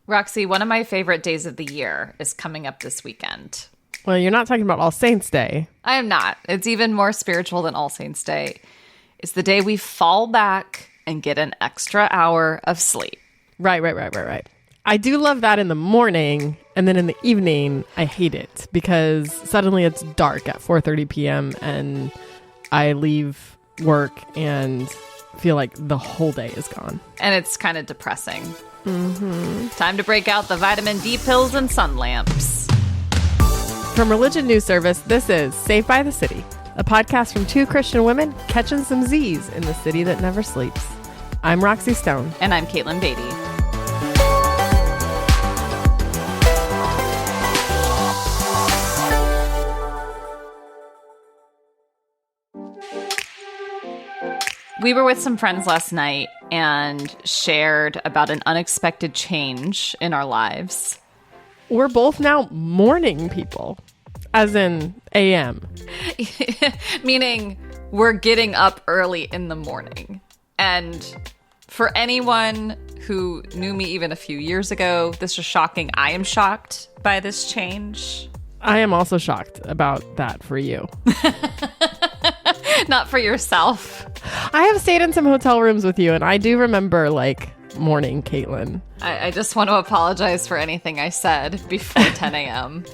Roxy, one of my favorite days of the year is coming up this weekend. Well, you're not talking about All Saints Day. I am not. It's even more spiritual than All Saints Day. It's the day we fall back and get an extra hour of sleep. Right. I do love that in the morning, and then in the evening, I hate it because suddenly it's dark at 4:30 p.m. and I leave work and feel like the whole day is gone. And it's kind of depressing. Time to break out the vitamin D pills and sun lamps. From Religion News Service, this is Saved by the City, a podcast from two Christian women catching some Z's in the city that never sleeps. I'm Roxy Stone. And I'm Katelyn Beatty. We were with some friends last night and shared about an unexpected change in our lives. We're both now morning people, as in AM. Meaning we're getting up early in the morning. And for anyone who knew me even a few years ago, this was shocking. I am shocked by this change. I am also shocked about that for you. Not for yourself. I have stayed in some hotel rooms with you, and I do remember, morning Katelyn. I just want to apologize for anything I said before 10 a.m.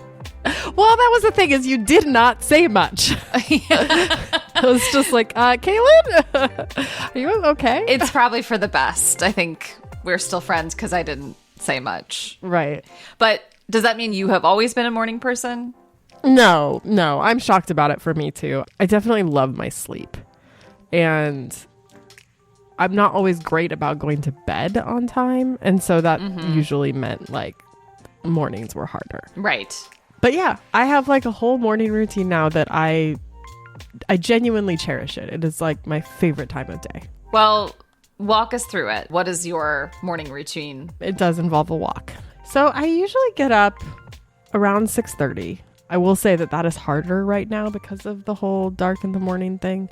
Well, that was the thing, is you did not say much. I was just like, Katelyn, are you okay? It's probably for the best. I think we're still friends because I didn't say much. Right. But does that mean you have always been a morning person? No, I'm shocked about it for me too. I definitely love my sleep. And I'm not always great about going to bed on time. And so that usually meant mornings were harder. Right. But yeah, I have a whole morning routine now that I genuinely cherish it. It is my favorite time of day. Well, walk us through it. What is your morning routine? It does involve a walk. So I usually get up around 6:30. I will say that is harder right now because of the whole dark in the morning thing.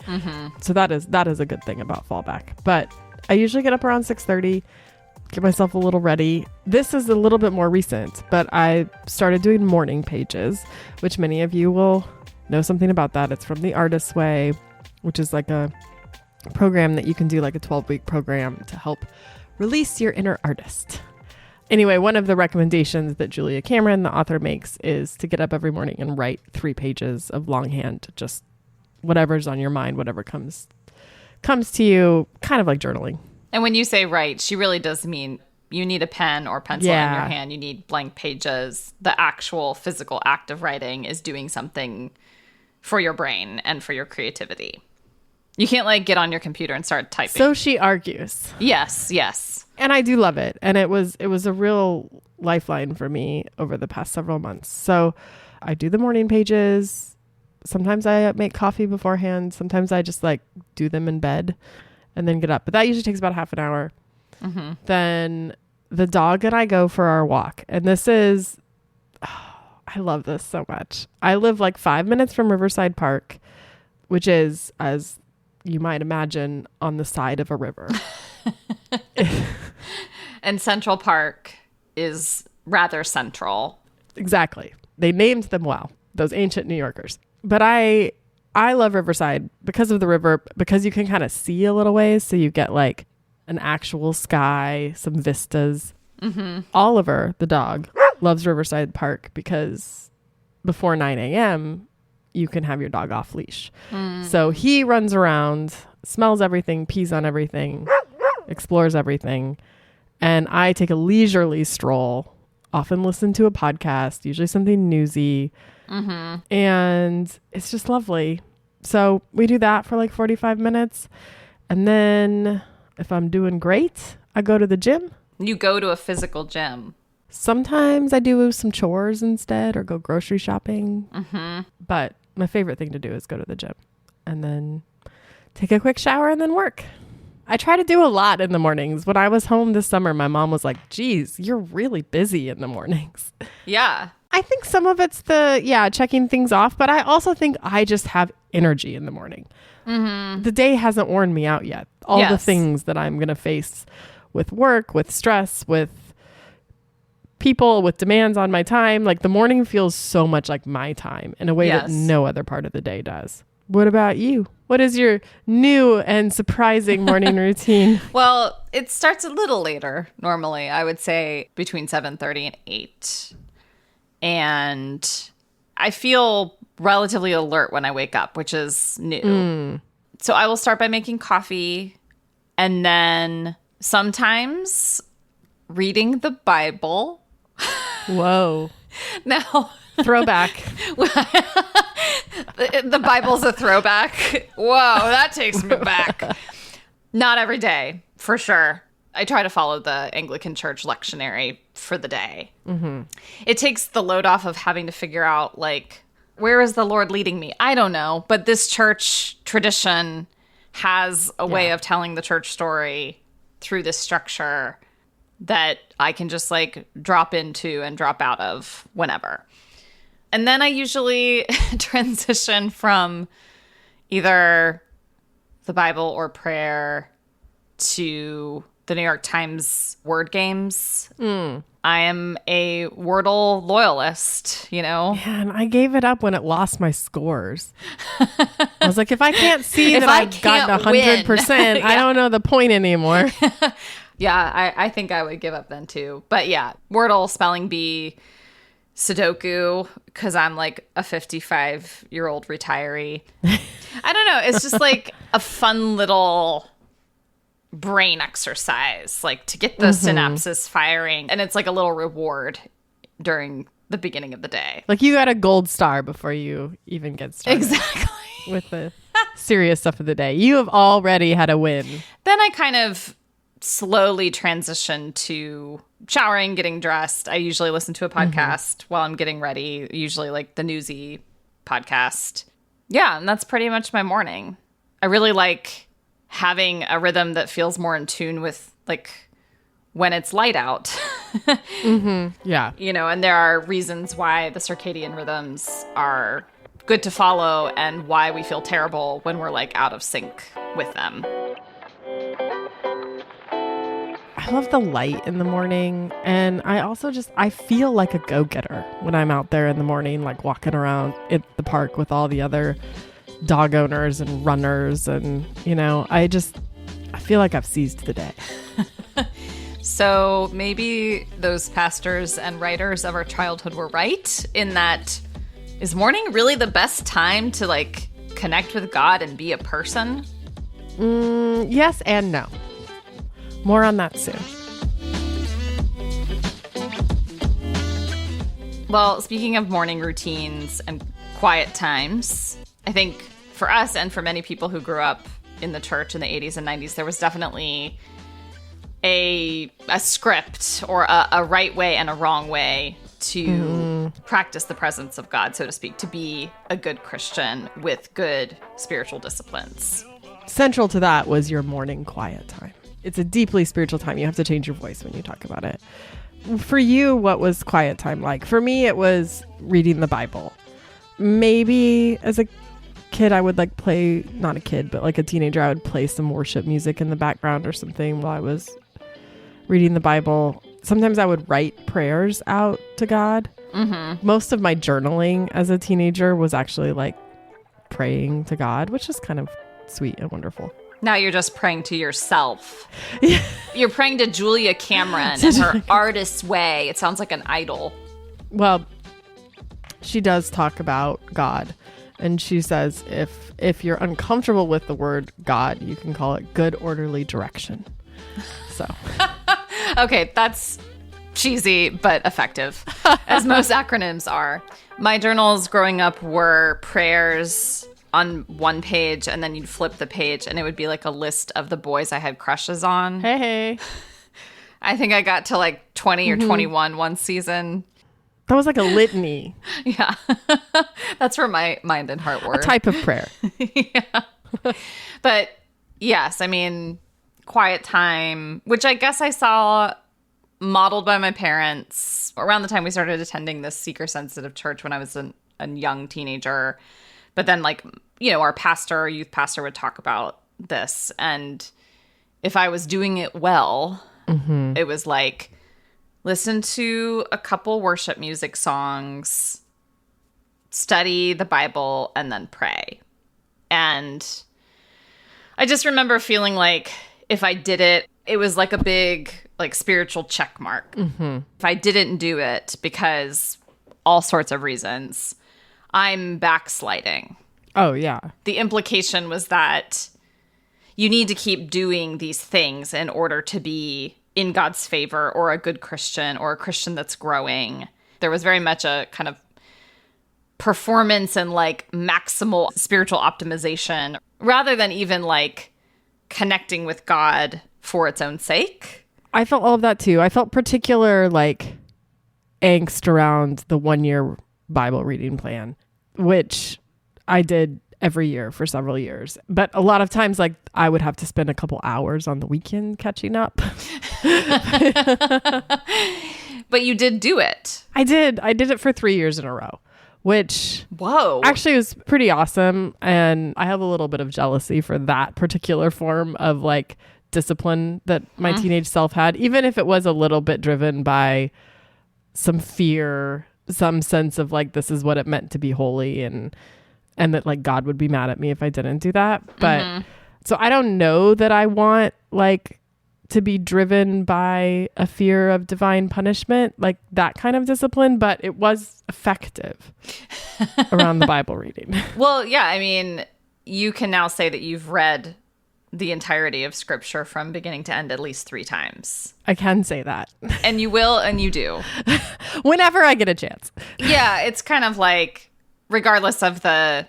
So that is a good thing about fallback. But I usually get up around 6:30, get myself a little ready. This is a little bit more recent, but I started doing morning pages, which many of you will know something about that. It's from The Artist's Way, which is a program that you can do, a 12-week program to help release your inner artist. Anyway, one of the recommendations that Julia Cameron, the author, makes is to get up every morning and write 3 pages of longhand, just whatever's on your mind, whatever comes to you, kind of like journaling. And when you say write, she really does mean you need a pen or pencil in your hand. You need blank pages. The actual physical act of writing is doing something for your brain and for your creativity. You can't get on your computer and start typing. So she argues. Yes. And I do love it. And it was a real lifeline for me over the past several months. So I do the morning pages. Sometimes I make coffee beforehand. Sometimes I just do them in bed and then get up. But that usually takes about half an hour. Then the dog and I go for our walk. And this is, I love this so much. I live 5 minutes from Riverside Park, which is, as you might imagine, on the side of a river. And Central Park is rather central. Exactly. They named them well, those ancient New Yorkers. But I love Riverside because of the river, because you can kind of see a little ways. So you get an actual sky, some vistas. Oliver, the dog, loves Riverside Park because before 9 a.m., you can have your dog off leash. So he runs around, smells everything, pees on everything, explores everything. And I take a leisurely stroll, often listen to a podcast, usually something newsy. And it's just lovely. So we do that for 45 minutes. And then if I'm doing great, I go to the gym. You go to a physical gym. Sometimes I do some chores instead or go grocery shopping. But my favorite thing to do is go to the gym and then take a quick shower and then work. I try to do a lot in the mornings. When I was home this summer, my mom was like, geez, you're really busy in the mornings. Yeah. I think some of it's checking things off, but I also think I just have energy in the morning. The day hasn't worn me out yet. All the things that I'm going to face with work, with stress, with people with demands on my time. Like the morning feels so much like my time in a way that no other part of the day does. What about you? What is your new and surprising morning routine? Well, it starts a little later normally. I would say between 7:30 and 8. And I feel relatively alert when I wake up, which is new. So I will start by making coffee and then sometimes reading the Bible. Whoa. Now, throwback. The Bible's a throwback. Whoa, that takes me back. Not every day, for sure. I try to follow the Anglican Church lectionary for the day. It takes the load off of having to figure out, like, where is the Lord leading me? I don't know. But this church tradition has a way of telling the church story through this structure that I can just, like, drop into and drop out of whenever. And then I usually transition from either the Bible or prayer to the New York Times word games. I am a Wordle loyalist, you know? Man, I gave it up when it lost my scores. I was like, if I can't see that I've gotten 100%, I don't know the point anymore. Yeah, I think I would give up then too. But yeah, Wordle, spelling bee, Sudoku, because I'm like a 55-year-old retiree. I don't know. It's just like a fun little brain exercise, like to get the synapses firing. And it's like a little reward during the beginning of the day. Like you got a gold star before you even get started. Exactly. With the serious stuff of the day. You have already had a win. Then I kind of slowly transition to showering, getting dressed. I usually listen to a podcast while I'm getting ready, usually like the Newsy podcast. Yeah, and that's pretty much my morning. I really like having a rhythm that feels more in tune with like when it's light out. Yeah. You know, and there are reasons why the circadian rhythms are good to follow and why we feel terrible when we're like out of sync with them. I love the light in the morning, and I feel like a go-getter when I'm out there in the morning, like walking around at the park with all the other dog owners and runners, and you know, I feel like I've seized the day. So maybe those pastors and writers of our childhood were right in that, is morning really the best time to like connect with God and be a person? Yes and no. More on that soon. Well, speaking of morning routines and quiet times, I think for us and for many people who grew up in the church in the 80s and 90s, there was definitely a script or a right way and a wrong way to practice the presence of God, so to speak, to be a good Christian with good spiritual disciplines. Central to that was your morning quiet time. It's a deeply spiritual time. You have to change your voice when you talk about it. For you, what was quiet time like? For me, it was reading the Bible. Maybe as a kid, I would like play, not a kid, but like a teenager, I would play some worship music in the background or something while I was reading the Bible. Sometimes I would write prayers out to God. Most of my journaling as a teenager was actually like praying to God, which is kind of sweet and wonderful. Now you're just praying to yourself. You're praying to Julia Cameron in her artist's way. It sounds like an idol. Well, she does talk about God. And she says if you're uncomfortable with the word God, you can call it good orderly direction. So. Okay, that's cheesy but effective, as most acronyms are. My journals growing up were prayers on one page, and then you'd flip the page and it would be like a list of the boys I had crushes on. Hey. I think I got to like 20 or 21 one season. That was like a litany. Yeah. That's where my mind and heart were. A type of prayer. Yeah. But yes, I mean, quiet time, which I guess I saw modeled by my parents around the time we started attending this seeker-sensitive church when I was a young teenager. But then, like, you know, our youth pastor would talk about this. And if I was doing it well, it was like listen to a couple worship music songs, study the Bible, and then pray. And I just remember feeling like if I did it, it was like a big like spiritual check mark. If I didn't do it because all sorts of reasons, I'm backsliding. Oh, yeah. The implication was that you need to keep doing these things in order to be in God's favor or a good Christian or a Christian that's growing. There was very much a kind of performance and like maximal spiritual optimization rather than even like connecting with God for its own sake. I felt all of that too. I felt particular like angst around the 1-year Bible reading plan, which I did every year for several years. But a lot of times, like, I would have to spend a couple hours on the weekend catching up. But you did do it. I did it for 3 years in a row, which whoa, actually was pretty awesome. And I have a little bit of jealousy for that particular form of like discipline that my teenage self had, even if it was a little bit driven by some fear, some sense of like, this is what it meant to be holy and that like God would be mad at me if I didn't do that. But so I don't know that I want like to be driven by a fear of divine punishment, like that kind of discipline, but it was effective around the Bible reading. Well, yeah, I mean, you can now say that you've read the entirety of scripture from beginning to end at least 3 times. I can say that. And you will, and you do. Whenever I get a chance. Yeah, it's kind of like, regardless of the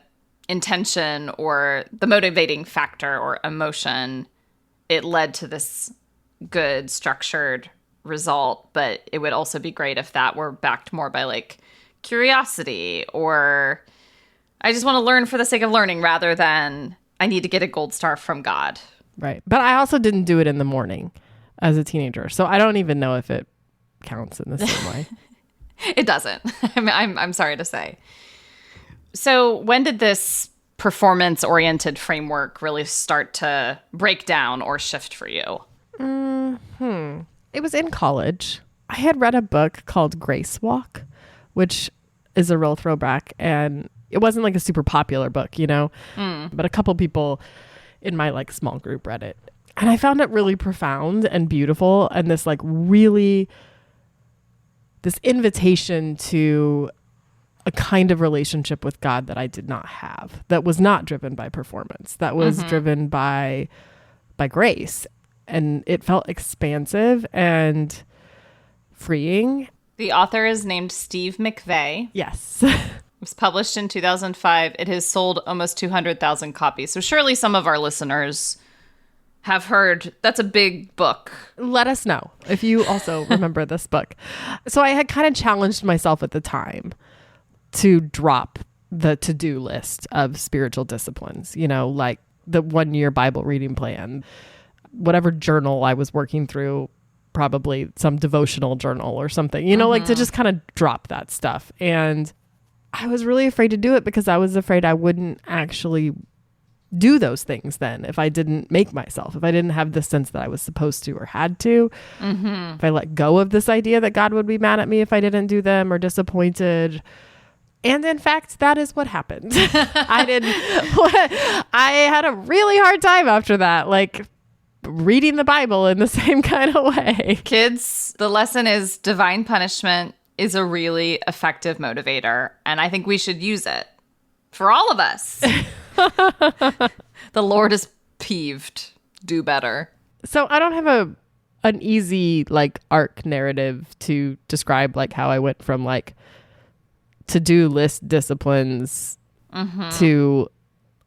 intention or the motivating factor or emotion, it led to this good, structured result. But it would also be great if that were backed more by like curiosity or I just want to learn for the sake of learning rather than I need to get a gold star from God. Right. But I also didn't do it in the morning as a teenager. So I don't even know if it counts in the same way. It doesn't. I'm sorry to say. So when did this performance-oriented framework really start to break down or shift for you? It was in college. I had read a book called Grace Walk, which is a real throwback. And it wasn't like a super popular book, you know, but a couple people in my like small group read it. And I found it really profound and beautiful. And this like really, this invitation to a kind of relationship with God that I did not have, that was not driven by performance, that was driven by grace. And it felt expansive and freeing. The author is named Steve McVey. Yes. It was published in 2005. It has sold almost 200,000 copies. So surely some of our listeners have heard. That's a big book. Let us know if you also remember this book. So I had kind of challenged myself at the time to drop the to-do list of spiritual disciplines, you know, like the 1-year Bible reading plan, whatever journal I was working through, probably some devotional journal or something, you know, like to just kind of drop that stuff. And I was really afraid to do it because I was afraid I wouldn't actually do those things then if I didn't make myself, if I didn't have the sense that I was supposed to or had to, if I let go of this idea that God would be mad at me if I didn't do them or disappointed. And in fact, that is what happened. I had a really hard time after that, like reading the Bible in the same kind of way. Kids, the lesson is divine punishment is a really effective motivator. And I think we should use it for all of us. The Lord is peeved. Do better. So I don't have an easy like arc narrative to describe like how I went from like to-do list disciplines to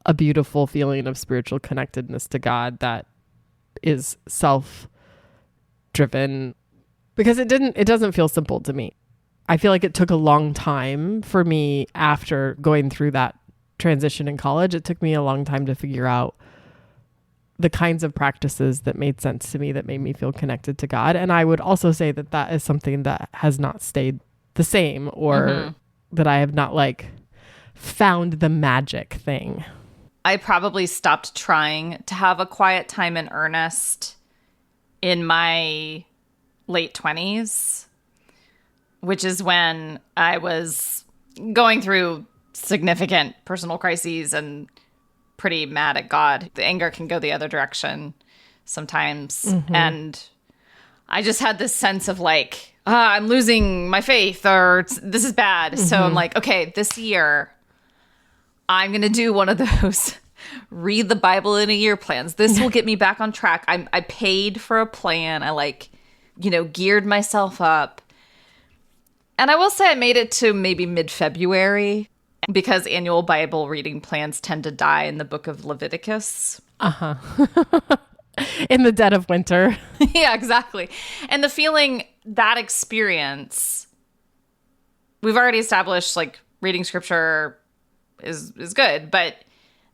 a beautiful feeling of spiritual connectedness to God that is self-driven, because it doesn't feel simple to me. I feel like it took a long time for me after going through that transition in college. It took me a long time to figure out the kinds of practices that made sense to me, that made me feel connected to God. And I would also say that that is something that has not stayed the same, or that I have not like found the magic thing. I probably stopped trying to have a quiet time in earnest in my late 20s. which is when I was going through significant personal crises and pretty mad at God. The anger can go the other direction sometimes. And I just had this sense of like, I'm losing my faith, or this is bad. So I'm like, okay, this year I'm going to do one of those read the Bible in a year plans. This will get me back on track. I paid for a plan. I geared myself up. And I will say I made it to maybe mid-February because annual Bible reading plans tend to die in the book of Leviticus. In the dead of winter. Yeah, exactly. And the feeling, that experience, we've already established like reading scripture is good, but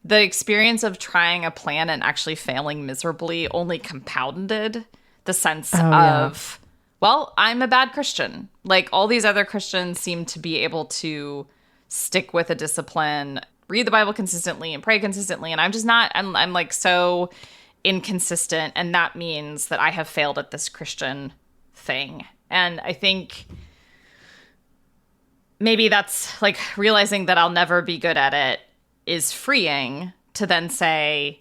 the experience of trying a plan and actually failing miserably only compounded the sense of, well, I'm a bad Christian. Like all these other Christians seem to be able to stick with a discipline, read the Bible consistently and pray consistently. And I'm just not, I'm like so inconsistent. And that means that I have failed at this Christian thing. And I think maybe that's like realizing that I'll never be good at it is freeing to then say,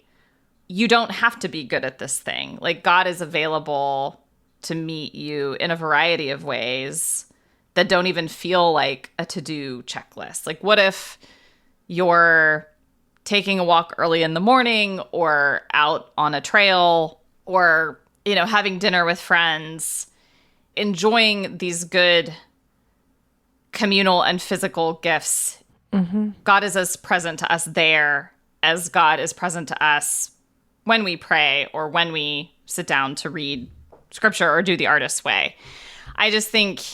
you don't have to be good at this thing. Like God is available to meet you in a variety of ways that don't even feel like a to-do checklist. Like what if you're taking a walk early in the morning or out on a trail or, having dinner with friends, enjoying these good communal and physical gifts. God is as present to us there as God is present to us when we pray or when we sit down to read scripture or do the artist's way. I just think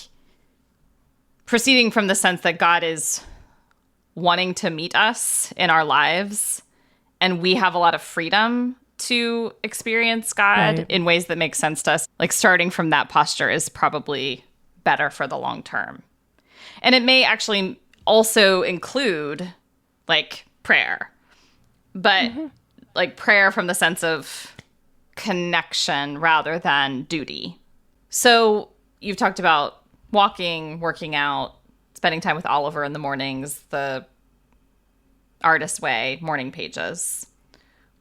proceeding from the sense that God is wanting to meet us in our lives and we have a lot of freedom to experience God in ways that make sense to us, like starting from that posture is probably better for the long term. And it may actually also include like prayer, but like prayer from the sense of connection rather than duty. So you've talked about walking, working out, spending time with Oliver in the mornings, the artist way, morning pages.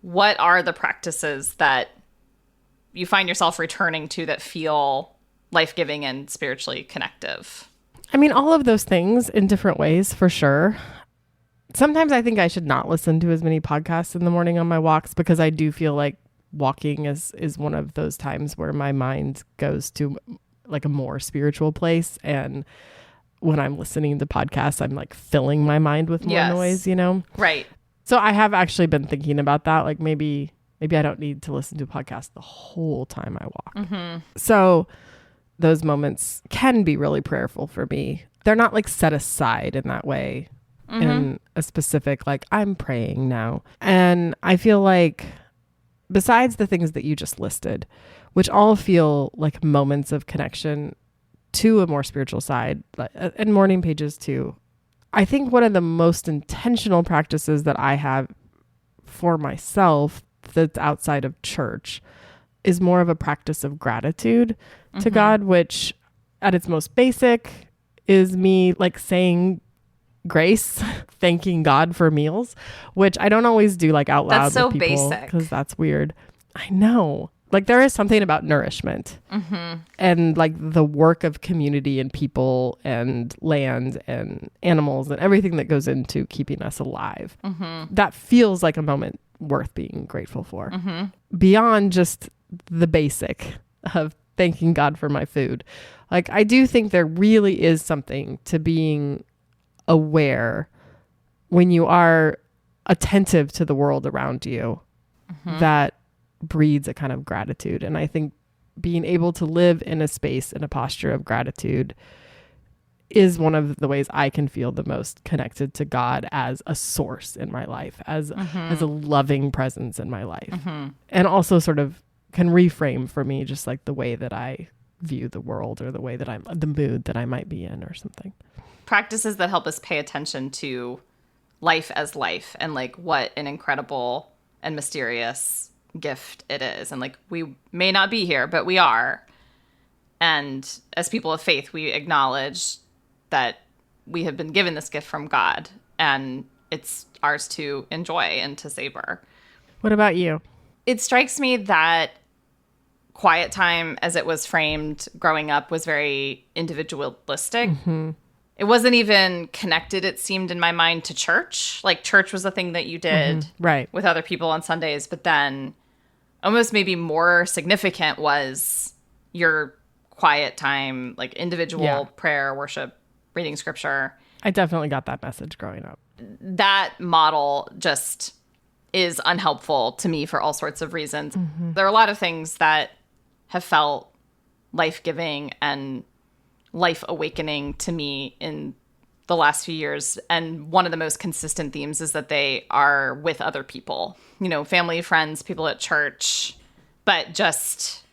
What are the practices that you find yourself returning to that feel life-giving and spiritually connective? I mean, all of those things in different ways, for sure. Sometimes I think I should not listen to as many podcasts in the morning on my walks because I do feel like walking is one of those times where my mind goes to like a more spiritual place. And when I'm listening to podcasts, I'm like filling my mind with more noise, Right. So I have actually been thinking about that. Like maybe I don't need to listen to a podcast the whole time I walk. So those moments can be really prayerful for me. They're not like set aside in that way in a specific, like I'm praying now. And I feel like besides the things that you just listed, which all feel like moments of connection to a more spiritual side, and morning pages too, I think one of the most intentional practices that I have for myself that's outside of church is more of a practice of gratitude to God, which at its most basic is me like saying grace, thanking God for meals, which I don't always do like out loud. That's so with people basic. because that's weird. I know. Like there is something about nourishment and like the work of community and people and land and animals and everything that goes into keeping us alive. That feels like a moment worth being grateful for. Beyond just the basic of thanking God for my food. Like I do think there really is something to being aware when you are attentive to the world around you that breeds a kind of gratitude. And I think being able to live in a space, in a posture of gratitude is one of the ways I can feel the most connected to God as a source in my life, as a loving presence in my life. And also sort of can reframe for me just like the way that I view the world or the way that the mood that I might be in or something. Practices that help us pay attention to life as life and like what an incredible and mysterious gift it is. And like we may not be here, but we are. And as people of faith, we acknowledge that we have been given this gift from God, and it's ours to enjoy and to savor. What about you? It strikes me that quiet time, as it was framed growing up, was very individualistic. Mm-hmm. It wasn't even connected, it seemed, in my mind, to church. Like, church was a thing that you did right. with other people on Sundays. But then almost maybe more significant was your quiet time, like individual prayer, worship, reading scripture. I definitely got that message growing up. That model just is unhelpful to me for all sorts of reasons. Mm-hmm. There are a lot of things that have felt life-giving and life-awakening to me in the last few years. And one of the most consistent themes is that they are with other people, you know, family, friends, people at church, but just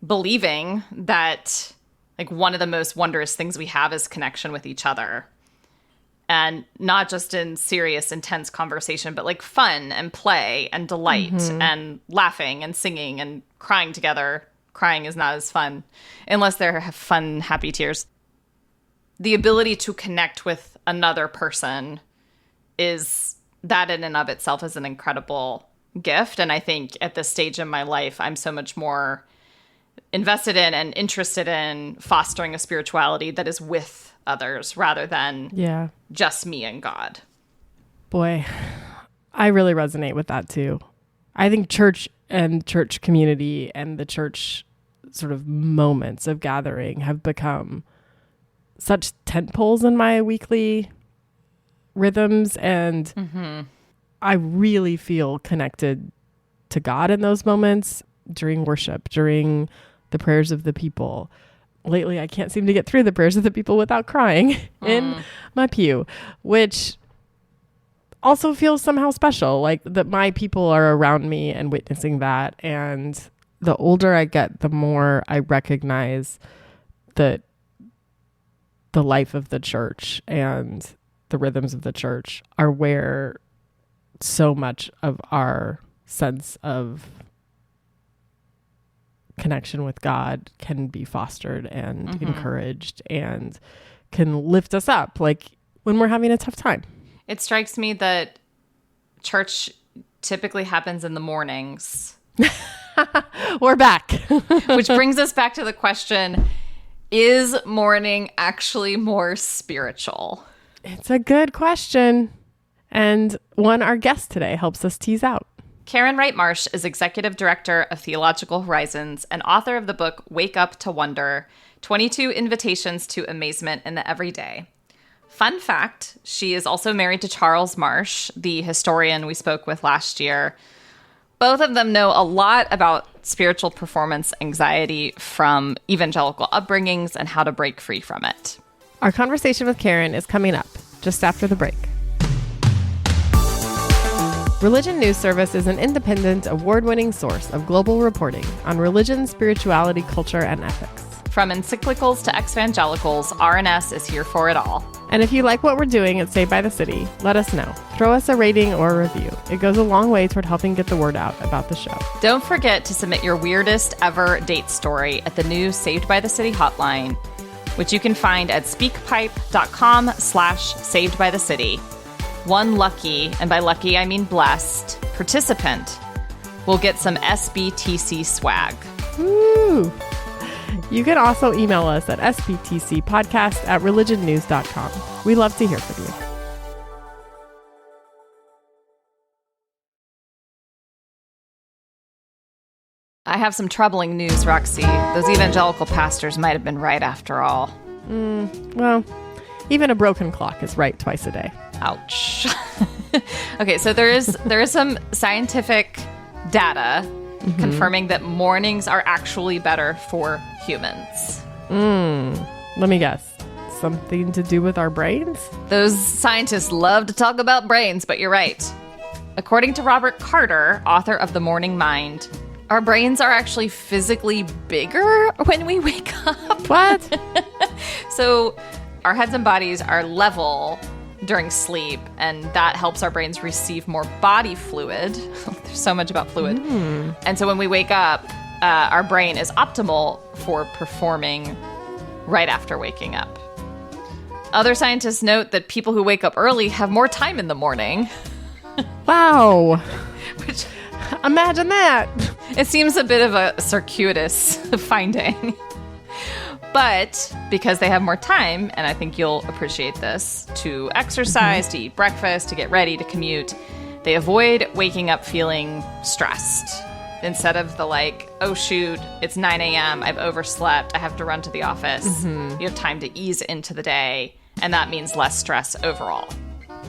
believing that like one of the most wondrous things we have is connection with each other. And not just in serious, intense conversation, but like fun and play and delight and laughing and singing and crying together. Crying is not as fun unless they're fun, happy tears. The ability to connect with another person is that in and of itself is an incredible gift. And I think at this stage in my life, I'm so much more invested in and interested in fostering a spirituality that is with others rather than just me and God. Boy, I really resonate with that too. I think church and church community and the church sort of moments of gathering have become such tent poles in my weekly rhythms. And I really feel connected to God in those moments during worship, during the prayers of the people. Lately, I can't seem to get through the prayers of the people without crying in my pew, which also feels somehow special, like that my people are around me and witnessing that. And the older I get, the more I recognize that the life of the church and the rhythms of the church are where so much of our sense of connection with God can be fostered and encouraged and can lift us up, like when we're having a tough time. It strikes me that church typically happens in the mornings. We're back. Which brings us back to the question, is morning actually more spiritual? It's a good question. And one our guest today helps us tease out. Karen Wright Marsh is Executive Director of Theological Horizons and author of the book Wake Up to Wonder, 22 Invitations to Amazement in the Everyday. Fun fact, she is also married to Charles Marsh, the historian we spoke with last year. Both of them know a lot about spiritual performance anxiety from evangelical upbringings and how to break free from it. Our conversation with Karen is coming up just after the break. Religion News Service is an independent, award-winning source of global reporting on religion, spirituality, culture, and ethics. From encyclicals to evangelicals, RNS is here for it all. And if you like what we're doing at Saved by the City, let us know. Throw us a rating or a review. It goes a long way toward helping get the word out about the show. Don't forget to submit your weirdest ever date story at the new Saved by the City hotline, which you can find at speakpipe.com/savedbythecity. One lucky, and by lucky I mean blessed, participant will get some SBTC swag. Woo! You can also email us at sbtcpodcast@religionnews.com. We love to hear from you. I have some troubling news, Roxy. Those evangelical pastors might have been right after all. Well, even a broken clock is right twice a day. Ouch. Okay, so there is some scientific data confirming that mornings are actually better for humans. Let me guess. Something to do with our brains? Those scientists love to talk about brains, but you're right. According to Robert Carter, author of The Morning Mind, our brains are actually physically bigger when we wake up. What? So our heads and bodies are level during sleep, and that helps our brains receive more body fluid. There's so much about fluid. And so when we wake up, our brain is optimal for performing right after waking up. Other scientists note that people who wake up early have more time in the morning. Wow. Which, imagine that. It seems a bit of a circuitous finding. But because they have more time, and I think you'll appreciate this, to exercise, to eat breakfast, to get ready, to commute, they avoid waking up feeling stressed. Instead of the like, oh shoot, it's 9 a.m., I've overslept, I have to run to the office. You have time to ease into the day, and that means less stress overall.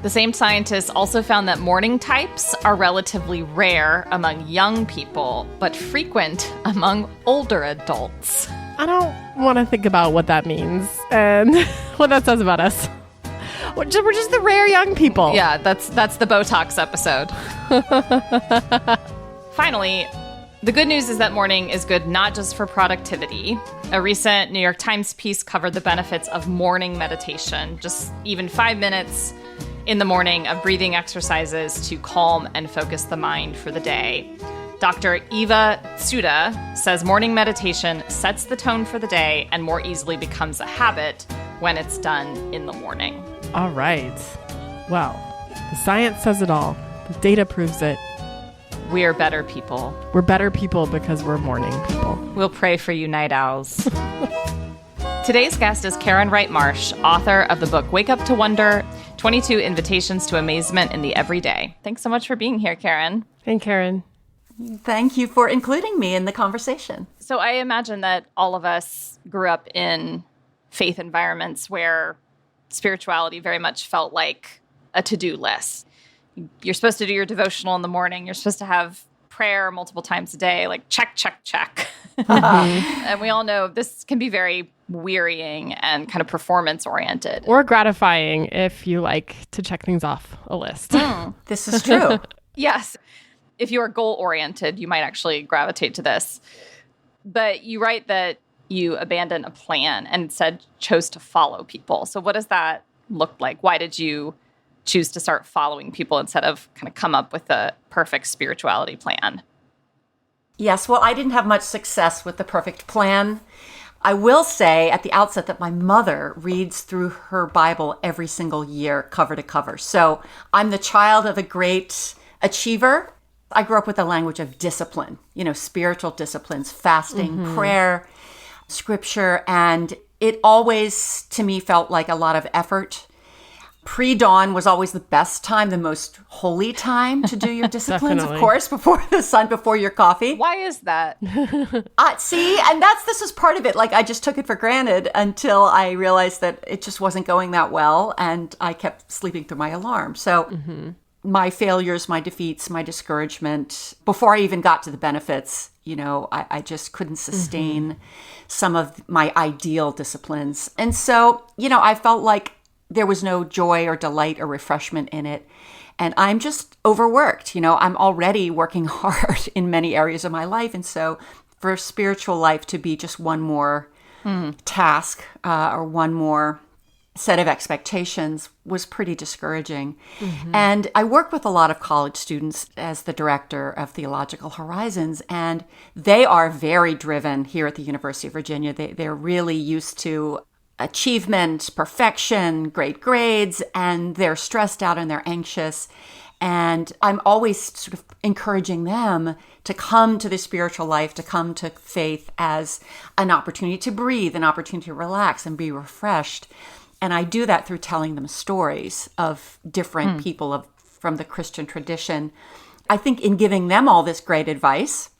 The same scientists also found that morning types are relatively rare among young people, but frequent among older adults. I don't want to think about what that means and what that says about us. We're just the rare young people. Yeah, that's the Botox episode. Finally, the good news is that morning is good not just for productivity. A recent New York Times piece covered the benefits of morning meditation, just even 5 minutes in the morning of breathing exercises to calm and focus the mind for the day. Dr. Eva Tsuda says morning meditation sets the tone for the day and more easily becomes a habit when it's done in the morning. All right. Well, the science says it all. The data proves it. We're better people. We're better people because we're morning people. We'll pray for you, night owls. Today's guest is Karen Wright Marsh, author of the book Wake Up to Wonder, 22 Invitations to Amazement in the Everyday. Thanks so much for being here, Karen. And Karen. Thank you for including me in the conversation. So I imagine that all of us grew up in faith environments where spirituality very much felt like a to-do list. You're supposed to do your devotional in the morning. You're supposed to have prayer multiple times a day, like check, check, check. And we all know this can be very wearying and kind of performance-oriented. Or gratifying if you like to check things off a list. This is true. Yes. If you are goal-oriented, you might actually gravitate to this. But you write that you abandoned a plan and instead chose to follow people. So what does that look like? Why did you choose to start following people instead of kind of come up with a perfect spirituality plan? Yes, well, I didn't have much success with the perfect plan. I will say at the outset that my mother reads through her Bible every single year, cover to cover. So I'm the child of a great achiever. I grew up with the language of discipline, spiritual disciplines, fasting, prayer, scripture, and it always, to me, felt like a lot of effort. Pre-dawn was always the best time, the most holy time to do your disciplines, of course, before the sun, before your coffee. Why is that? See, and this is part of it. Like, I just took it for granted until I realized that it just wasn't going that well, and I kept sleeping through my alarm. So my failures, my defeats, my discouragement, before I even got to the benefits, I just couldn't sustain some of my ideal disciplines. And so, I felt like there was no joy or delight or refreshment in it. And I'm just overworked. I'm already working hard in many areas of my life. And so for spiritual life to be just one more task or one more set of expectations was pretty discouraging. And I work with a lot of college students as the director of Theological Horizons, and they are very driven here at the University of Virginia. They're really used to achievement, perfection, great grades, and they're stressed out and they're anxious. And I'm always sort of encouraging them to come to the spiritual life, to come to faith as an opportunity to breathe, an opportunity to relax and be refreshed. And I do that through telling them stories of different people from the Christian tradition. I think in giving them all this great advice,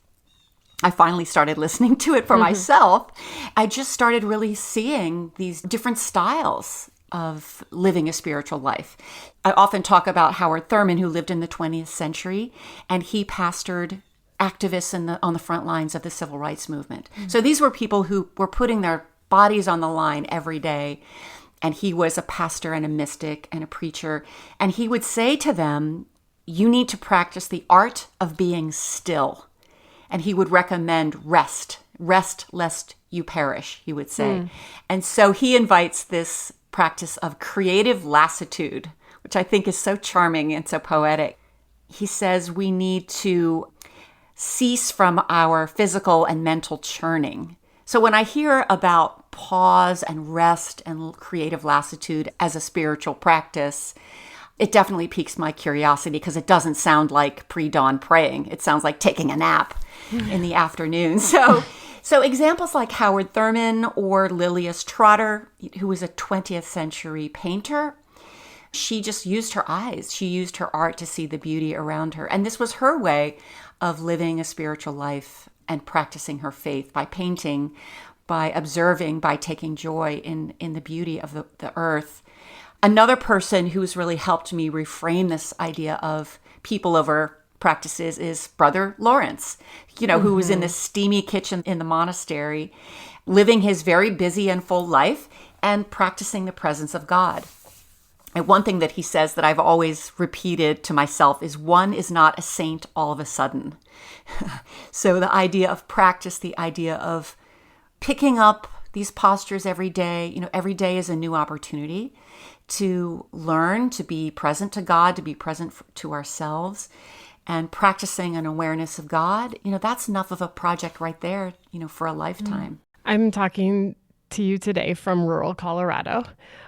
I finally started listening to it for myself. I just started really seeing these different styles of living a spiritual life. I often talk about Howard Thurman, who lived in the 20th century, and he pastored activists on the front lines of the civil rights movement. So these were people who were putting their bodies on the line every day. And he was a pastor and a mystic and a preacher. And he would say to them, you need to practice the art of being still. And he would recommend rest lest you perish, he would say. And so he invites this practice of creative lassitude, which I think is so charming and so poetic. He says we need to cease from our physical and mental churning. So when I hear about pause and rest and creative lassitude as a spiritual practice, it definitely piques my curiosity because it doesn't sound like pre-dawn praying. It sounds like taking a nap in the afternoon. So examples like Howard Thurman or Lilias Trotter, who was a 20th century painter, she just used her eyes. She used her art to see the beauty around her. And this was her way of living a spiritual life and practicing her faith by painting, by observing, by taking joy in the beauty of the earth. Another person who's really helped me reframe this idea of people over practices is Brother Lawrence, who was in this steamy kitchen in the monastery, living his very busy and full life and practicing the presence of God. And one thing that he says that I've always repeated to myself is one is not a saint all of a sudden. So the idea of practice, the idea of picking up these postures every day, every day is a new opportunity to learn, to be present to God, to be present to ourselves, and practicing an awareness of God. That's enough of a project right there, for a lifetime. I'm talking to you today from rural Colorado,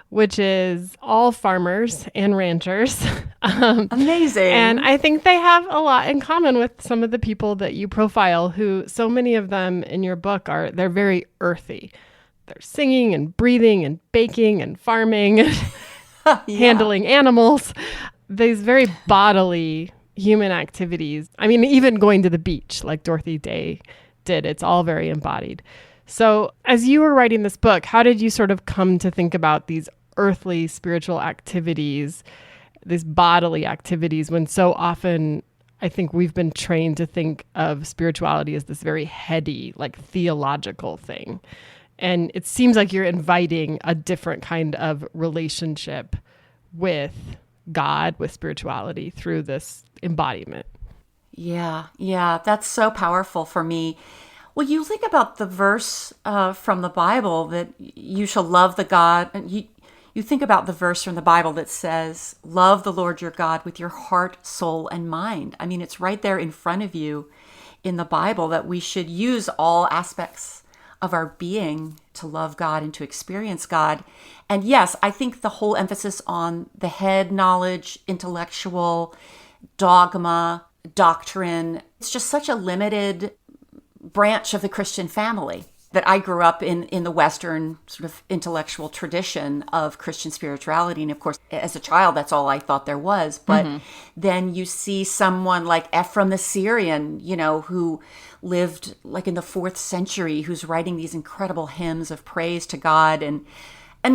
which is all farmers and ranchers. Amazing. And I think they have a lot in common with some of the people that you profile, who so many of them in your book they're very earthy. They're singing and breathing and baking and farming and handling animals. These very bodily human activities. I mean, even going to the beach like Dorothy Day did, it's all very embodied. So as you were writing this book, how did you sort of come to think about these earthly spiritual activities, these bodily activities, when so often I think we've been trained to think of spirituality as this very heady, like theological thing. And it seems like you're inviting a different kind of relationship with God, with spirituality through this embodiment. Yeah, that's so powerful for me. Well, you think about the verse from the Bible that you shall love the God. And you think about the verse from the Bible that says, love the Lord your God with your heart, soul, and mind. I mean, it's right there in front of you in the Bible that we should use all aspects of our being to love God and to experience God. And yes, I think the whole emphasis on the head knowledge, intellectual, dogma, doctrine, it's just such a limited branch of the Christian family that I grew up in the Western sort of intellectual tradition of Christian spirituality. And of course, as a child, that's all I thought there was. But then you see someone like Ephraim the Syrian, who lived like in the 4th century, who's writing these incredible hymns of praise to God. And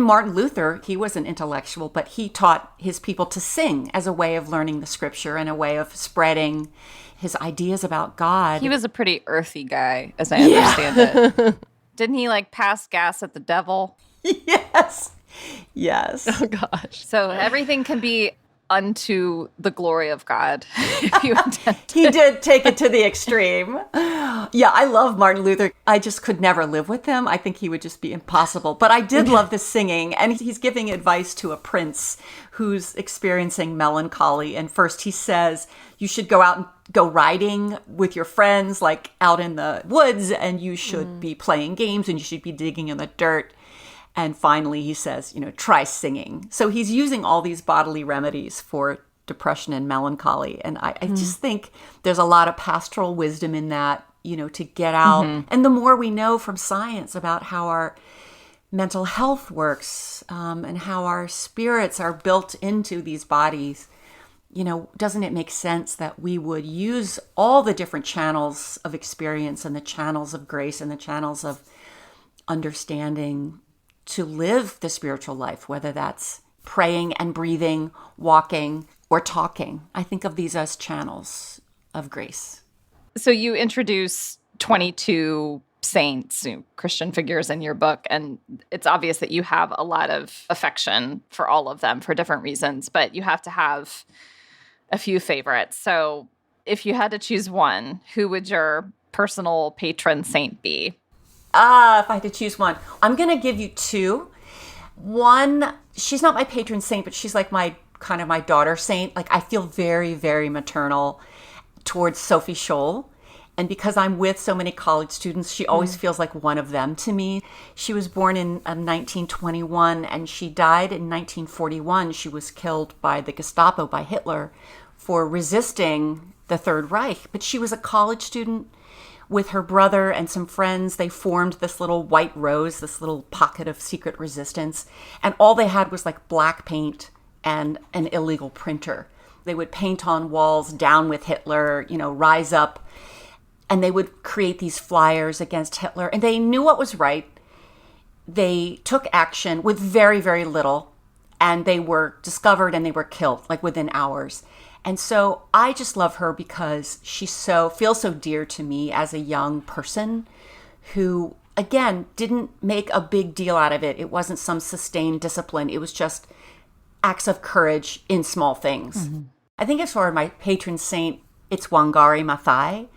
Martin Luther, he was an intellectual, but he taught his people to sing as a way of learning the scripture and a way of spreading his ideas about God. He was a pretty earthy guy, as I understand it. Didn't he pass gas at the devil? Yes. Oh gosh. So everything can be unto the glory of God, if you intend to. He did take it to the extreme. Yeah, I love Martin Luther. I just could never live with him. I think he would just be impossible. But I did love the singing. And he's giving advice to a prince who's experiencing melancholy. And first he says, you should go out and go riding with your friends, like out in the woods, and you should be playing games and you should be digging in the dirt. And finally, he says, try singing. So he's using all these bodily remedies for depression and melancholy. And I just think there's a lot of pastoral wisdom in that, to get out. And the more we know from science about how our mental health works and how our spirits are built into these bodies, doesn't it make sense that we would use all the different channels of experience and the channels of grace and the channels of understanding to live the spiritual life, whether that's praying and breathing, walking, or talking? I think of these as channels of grace. So you introduce 22 saints, Christian figures in your book, and it's obvious that you have a lot of affection for all of them for different reasons, but you have to have a few favorites. So if you had to choose one, who would your personal patron saint be? If I had to choose one, I'm going to give you two. One, she's not my patron saint, but she's like my daughter saint. Like, I feel very, very maternal towards Sophie Scholl. And because I'm with so many college students, she always feels like one of them to me. She was born in 1921 and she died in 1941. She was killed by the Gestapo, by Hitler, for resisting the Third Reich. But she was a college student with her brother and some friends. They formed this little white rose, this little pocket of secret resistance. And all they had was like black paint and an illegal printer. They would paint on walls, "Down with Hitler," "Rise up." And they would create these flyers against Hitler. And they knew what was right. They took action with very, very little. And they were discovered and they were killed, like within hours. And so I just love her because she feels so dear to me as a young person who, again, didn't make a big deal out of it. It wasn't some sustained discipline. It was just acts of courage in small things. Mm-hmm. I think as far as my patron saint, it's Wangari Maathai,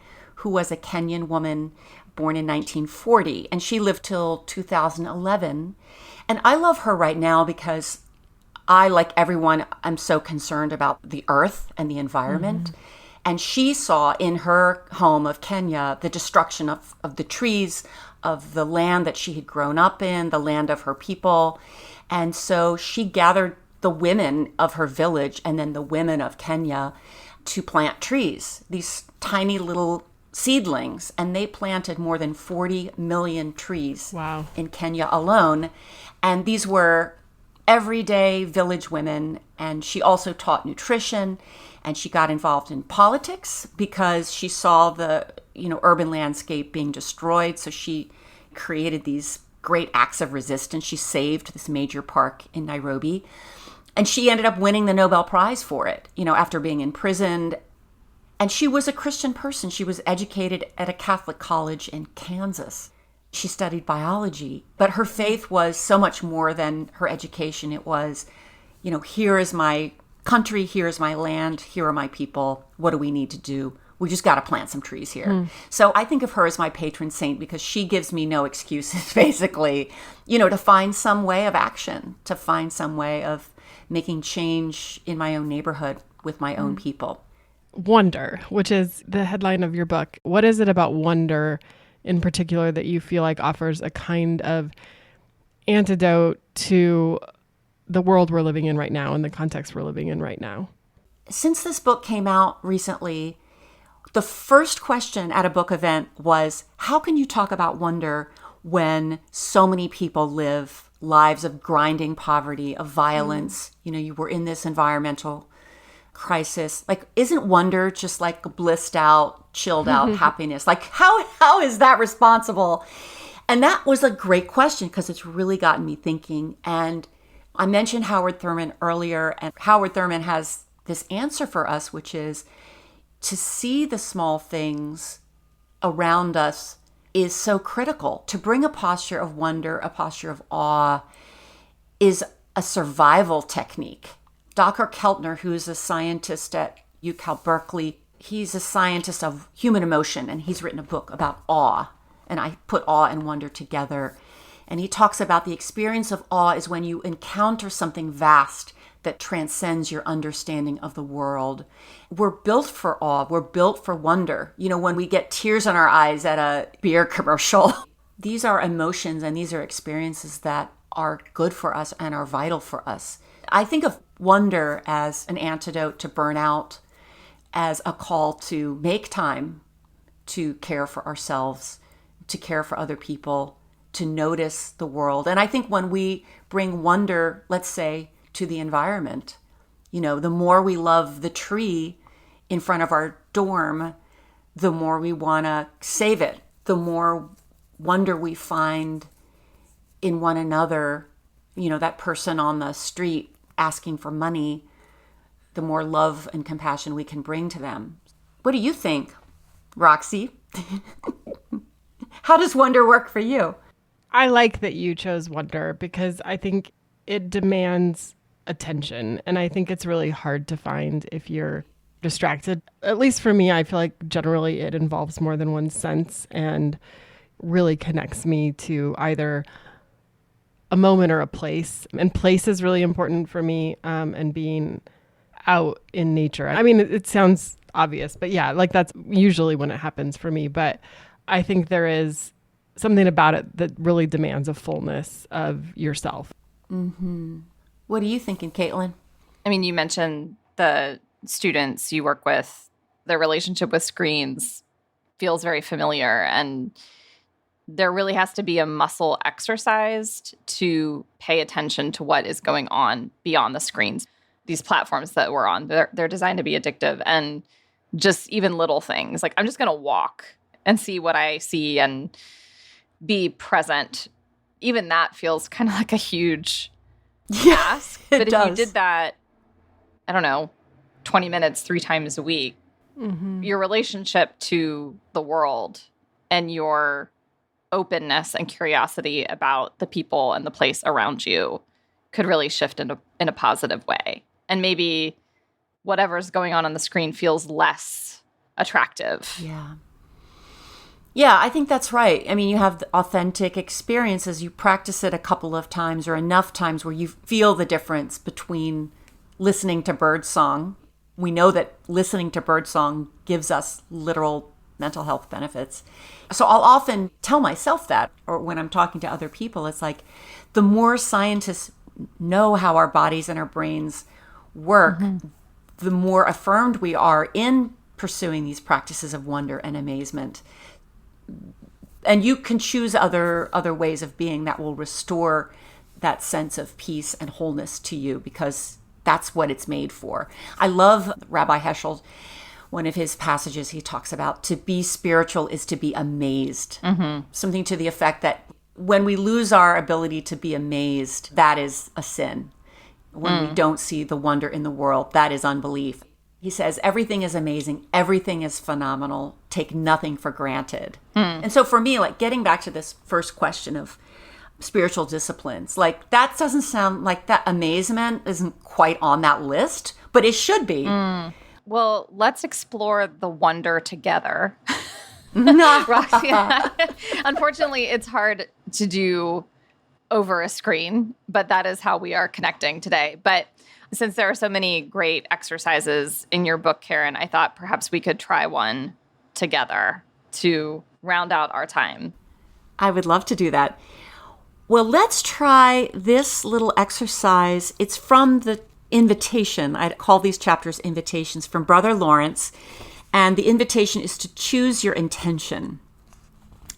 who was a Kenyan woman born in 1940, and she lived till 2011. And I love her right now because I, like everyone, I'm so concerned about the earth and the environment. Mm-hmm. And she saw in her home of Kenya the destruction of the trees, of the land that she had grown up in, the land of her people. And so she gathered the women of her village and then the women of Kenya to plant trees, these tiny little seedlings, and they planted more than 40 million trees. Wow. In Kenya alone. And these were everyday village women. And she also taught nutrition, and she got involved in politics because she saw the urban landscape being destroyed. So she created these great acts of resistance. She saved this major park in Nairobi, and she ended up winning the Nobel Prize for it, after being imprisoned. And she was a Christian person. She was educated at a Catholic college in Kansas. She studied biology, but her faith was so much more than her education. It was, here is my country, here is my land, here are my people. What do we need to do? We just got to plant some trees here. So I think of her as my patron saint because she gives me no excuses, basically, to find some way of action, to find some way of making change in my own neighborhood with my own people. Wonder, which is the headline of your book. What is it about wonder in particular that you feel like offers a kind of antidote to the world we're living in right now and the context we're living in right now? Since this book came out recently, the first question at a book event was, how can you talk about wonder when so many people live lives of grinding poverty, of violence? You were in this environmental crisis. Like, isn't wonder just like blissed out, chilled out happiness? Like, how is that responsible? And that was a great question because it's really gotten me thinking. And I mentioned Howard Thurman earlier, and Howard Thurman has this answer for us, which is to see the small things around us is so critical. To bring a posture of wonder, a posture of awe, is a survival technique. Dr. Keltner, who's a scientist at UC Berkeley, he's a scientist of human emotion, and he's written a book about awe. And I put awe and wonder together. And he talks about the experience of awe is when you encounter something vast that transcends your understanding of the world. We're built for awe. We're built for wonder. When we get tears in our eyes at a beer commercial, these are emotions and these are experiences that are good for us and are vital for us. I think of wonder as an antidote to burnout, as a call to make time to care for ourselves, to care for other people, to notice the world. And I think when we bring wonder, let's say, to the environment, the more we love the tree in front of our dorm, the more we want to save it, the more wonder we find in one another. That person on the street asking for money, the more love and compassion we can bring to them. What do you think, Roxy? How does wonder work for you? I like that you chose wonder because I think it demands attention. And I think it's really hard to find if you're distracted. At least for me, I feel like generally it involves more than one sense and really connects me to either a moment or a place. And place is really important for me, and being out in nature. I mean, it sounds obvious. But yeah, like that's usually when it happens for me. But I think there is something about it that really demands a fullness of yourself. Mm-hmm. What are you thinking, Katelyn? I mean, you mentioned the students you work with, their relationship with screens feels very familiar. And there really has to be a muscle exercised to pay attention to what is going on beyond the screens. These platforms that we're on, they're designed to be addictive. And just even little things, like I'm just going to walk and see what I see and be present. Even that feels kind of like a huge ask. But if you did that, I don't know, 20 minutes 3 times a week, your relationship to the world and your openness and curiosity about the people and the place around you could really shift in a positive way. And maybe whatever's going on the screen feels less attractive. Yeah. Yeah, I think that's right. I mean, you have the authentic experiences. You practice it a couple of times or enough times where you feel the difference between listening to birdsong. We know that listening to birdsong gives us literal mental health benefits. So I'll often tell myself that, or when I'm talking to other people, it's like the more scientists know how our bodies and our brains work, the more affirmed we are in pursuing these practices of wonder and amazement. And you can choose other ways of being that will restore that sense of peace and wholeness to you, because that's what it's made for. I love Rabbi Heschel. One of his passages, he talks about to be spiritual is to be amazed. Something to the effect that when we lose our ability to be amazed, that is a sin. When we don't see the wonder in the world, that is unbelief. He says, everything is amazing. Everything is phenomenal. Take nothing for granted. And so for me, like getting back to this first question of spiritual disciplines, like that doesn't sound like that amazement isn't quite on that list, but it should be. Well, let's explore the wonder together. Roxy. Unfortunately, it's hard to do over a screen, but that is how we are connecting today. But since there are so many great exercises in your book, Karen, I thought perhaps we could try one together to round out our time. I would love to do that. Well, let's try this little exercise. It's from the invitation. I call these chapters invitations from Brother Lawrence. And the invitation is to choose your intention.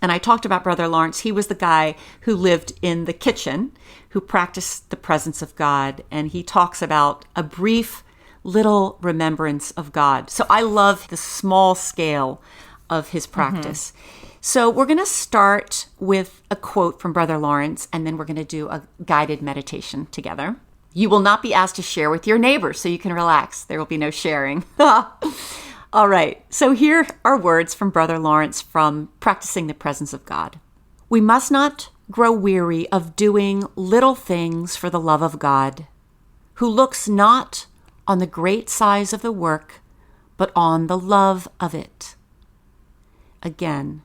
And I talked about Brother Lawrence. He was the guy who lived in the kitchen, who practiced the presence of God. And he talks about a brief little remembrance of God. So I love the small scale of his practice. So we're going to start with a quote from Brother Lawrence, and then we're going to do a guided meditation together. You will not be asked to share with your neighbors, so you can relax. There will be no sharing. All right, so here are words from Brother Lawrence from Practicing the Presence of God. We must not grow weary of doing little things for the love of God, who looks not on the great size of the work, but on the love of it. Again,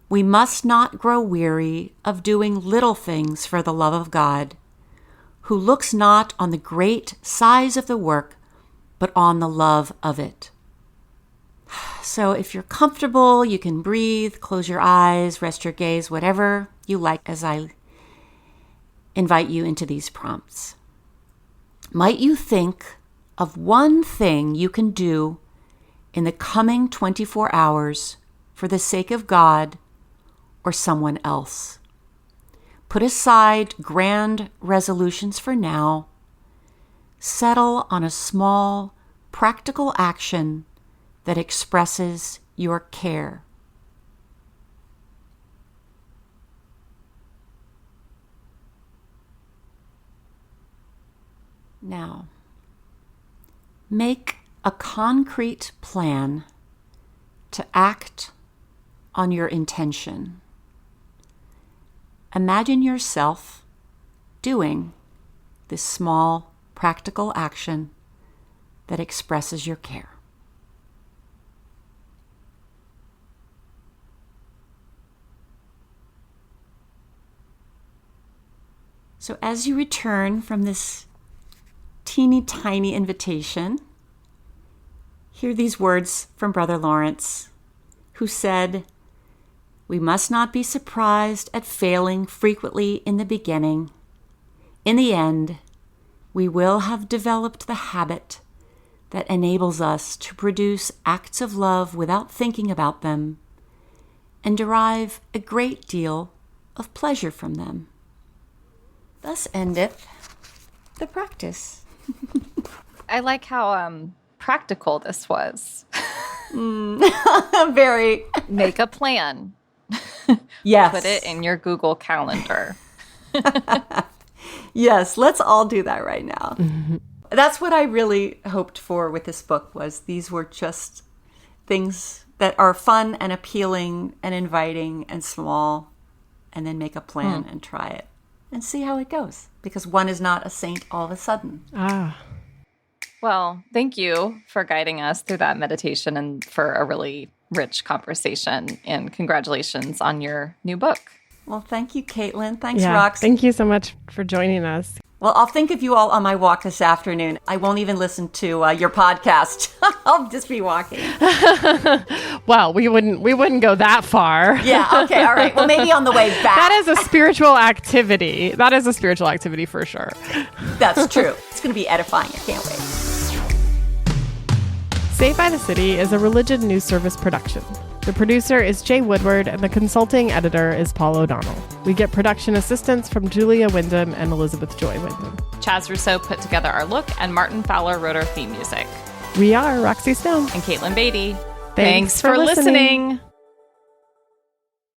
we must not grow weary of doing little things for the love of God, who looks not on the great size of the work, but on the love of it. So if you're comfortable, you can breathe, close your eyes, rest your gaze, whatever you like as I invite you into these prompts. Might you think of one thing you can do in the coming 24 hours for the sake of God or someone else? Put aside grand resolutions for now. Settle on a small, practical action that expresses your care. Now, make a concrete plan to act on your intention. Imagine yourself doing this small, practical action that expresses your care. So as you return from this teeny tiny invitation, hear these words from Brother Lawrence, who said, "We must not be surprised at failing frequently in the beginning. In the end, we will have developed the habit that enables us to produce acts of love without thinking about them and derive a great deal of pleasure from them. Thus endeth the practice." I like how practical this was. Very. Make a plan. Yes. Put it in your Google Calendar. Yes, let's all do that right now. Mm-hmm. That's what I really hoped for with this book, was these were just things that are fun and appealing and inviting and small, and then make a plan and try it and see how it goes, because one is not a saint all of a sudden. Well, thank you for guiding us through that meditation and for a really rich conversation, and congratulations on your new book. Well, thank you, Katelyn. Thanks, Roxy. Thank you so much for joining us. Well, I'll think of you all on my walk this afternoon. I won't even listen to your podcast. I'll just be walking. Well, we wouldn't go that far. Yeah, okay, all right. Well, maybe on the way back. That is a spiritual activity. That is a spiritual activity for sure. That's true. It's going to be edifying. I can't wait. Saved by the City is a religion news service production. The producer is Jay Woodward, and the consulting editor is Paul O'Donnell. We get production assistance from Julia Wyndham and Elizabeth Joy Wyndham. Chaz Rousseau put together our look, and Martin Fowler wrote our theme music. We are Roxy Stone and Caitlin Beatty. Thanks for listening.